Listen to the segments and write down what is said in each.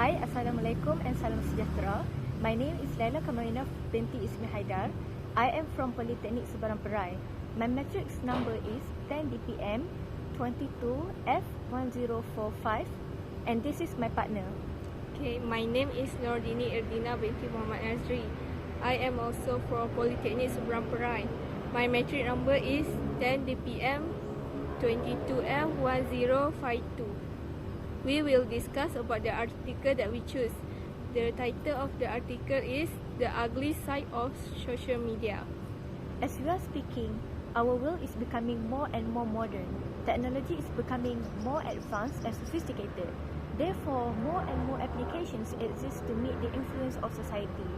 Hai, Assalamualaikum and salam sejahtera. My name is Laila Qamarina binti Ismi Haidar. I am from Polytechnic Sebarang Perai. My matrix number is 10 DPM 22F1045 and this is my partner. Okay, my name is Dini Irdina binti Mohamad Nadzri. I am also from Polytechnic Sebarang Perai. My matrix number is 10 DPM 22F1052. We will discuss about the article that we choose. The title of the article is The Ugly Side of Social Media. As we are speaking, our world is becoming more and more modern. Technology is becoming more advanced and sophisticated. Therefore, more and more applications exist to meet the influence of society.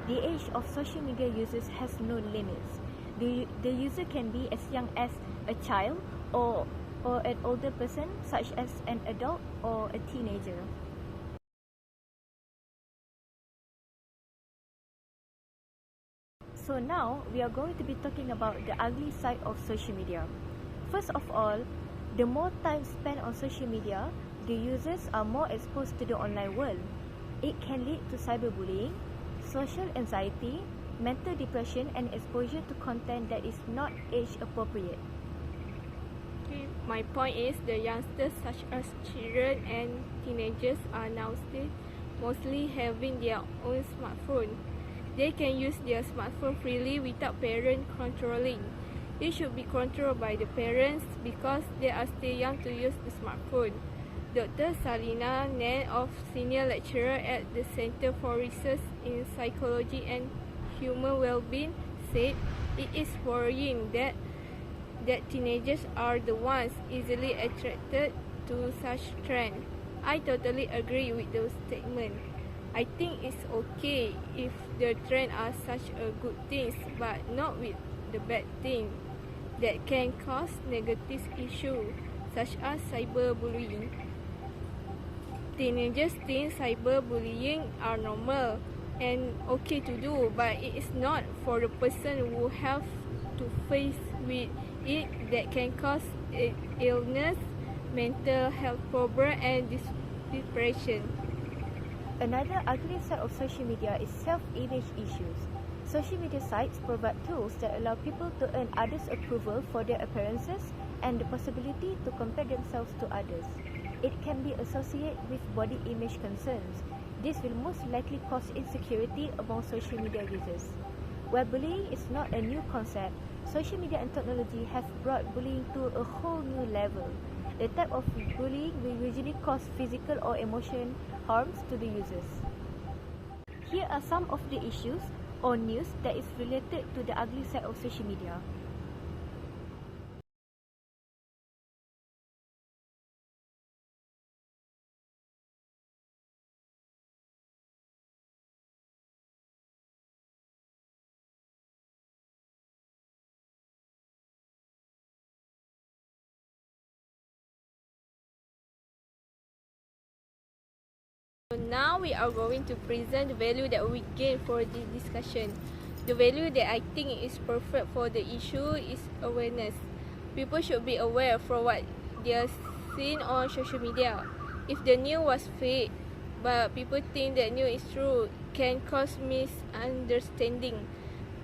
The age of social media users has no limits. The user can be as young as a child or an older person, such as an adult or a teenager. So now, we are going to be talking about the ugly side of social media. First of all, the more time spent on social media, the users are more exposed to the online world. It can lead to cyberbullying, social anxiety, mental depression and exposure to content that is not age appropriate. Okay, my point is the youngsters such as children and teenagers are now still mostly having their own smartphone. They can use their smartphone freely without parent controlling. It should be controlled by the parents because they are still young to use the smartphone. Dr. Salina Nan, of senior lecturer at the Center for Research in Psychology and Human Wellbeing, said it is worrying that teenagers are the ones easily attracted to such trend. I totally agree with those statements. I think it's okay if the trend are such a good things, but not with the bad thing that can cause negative issue such as cyberbullying. Teenagers think cyberbullying are normal and okay to do, but it is not for the person who have to face with it that can cause illness, mental health problem and depression. Another ugly side of social media is self-image issues. Social media sites provide tools that allow people to earn others' approval for their appearances and the possibility to compare themselves to others. It can be associated with body image concerns. This will most likely cause insecurity among social media users. While bullying is not a new concept, social media and technology have brought bullying to a whole new level. The type of bullying will usually cause physical or emotional harms to the users. Here are some of the issues or news that is related to the ugly side of social media. So now we are going to present the value that we gain for this discussion. The value that I think is perfect for the issue is awareness. People should be aware from what they are seeing on social media. If the news was fake, but people think that news is true, can cause misunderstanding.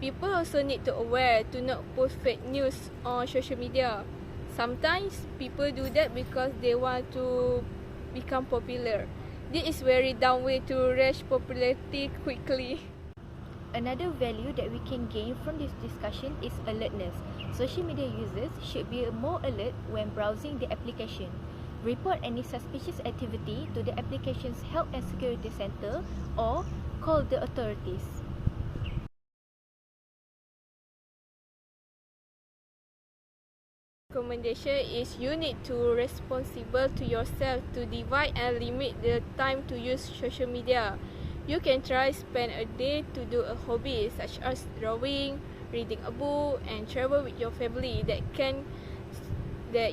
People also need to aware to not post fake news on social media. Sometimes people do that because they want to become popular. This is very down way to reach popularity quickly. Another value that we can gain from this discussion is alertness. Social media users should be more alert when browsing the application. Report any suspicious activity to the application's Help and Security Center or call the authorities. Recommendation is you need to responsible to yourself to divide and limit the time to use social media. You can try spend a day to do a hobby such as drawing, reading a book and travel with your family that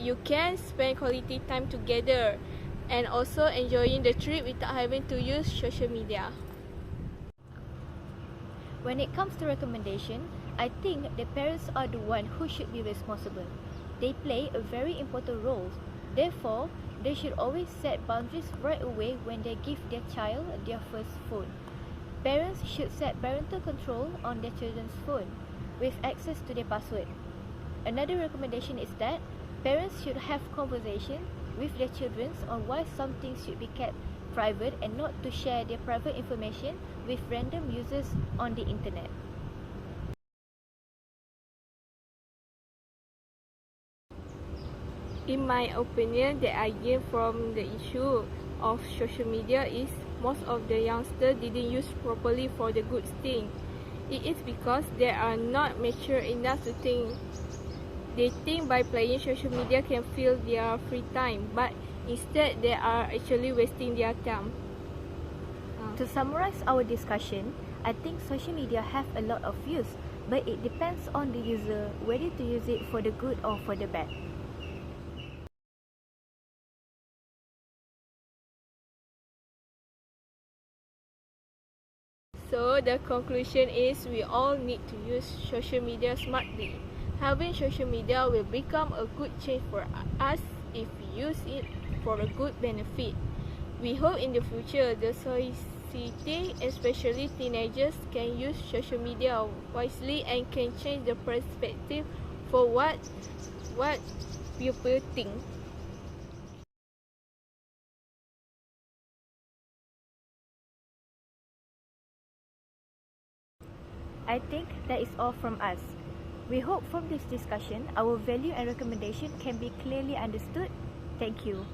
you can spend quality time together and also enjoying the trip without having to use social media. When it comes to recommendation, I think the parents are the one who should be responsible. They play a very important role. Therefore, They should always set boundaries right away when they give their child their first phone. Parents should set parental control on their children's phone with access to their password. Another recommendation is that parents should have conversation with their children on why some things should be kept private and not to share their private information with random users on the internet. In my opinion, the idea from the issue of social media is most of the youngsters didn't use properly for the good thing. It is because they are not mature enough to think. They think by playing social media can fill their free time, but instead they are actually wasting their time. To summarize our discussion, I think social media have a lot of use, but it depends on the user whether to use it for the good or for the bad. So the conclusion is we all need to use social media smartly. Having social media will become a good change for us if we use it for a good benefit. We hope in the future the society, especially teenagers, can use social media wisely and can change the perspective for what people think. I think that is all from us. We hope from this discussion, our value and recommendation can be clearly understood. Thank you.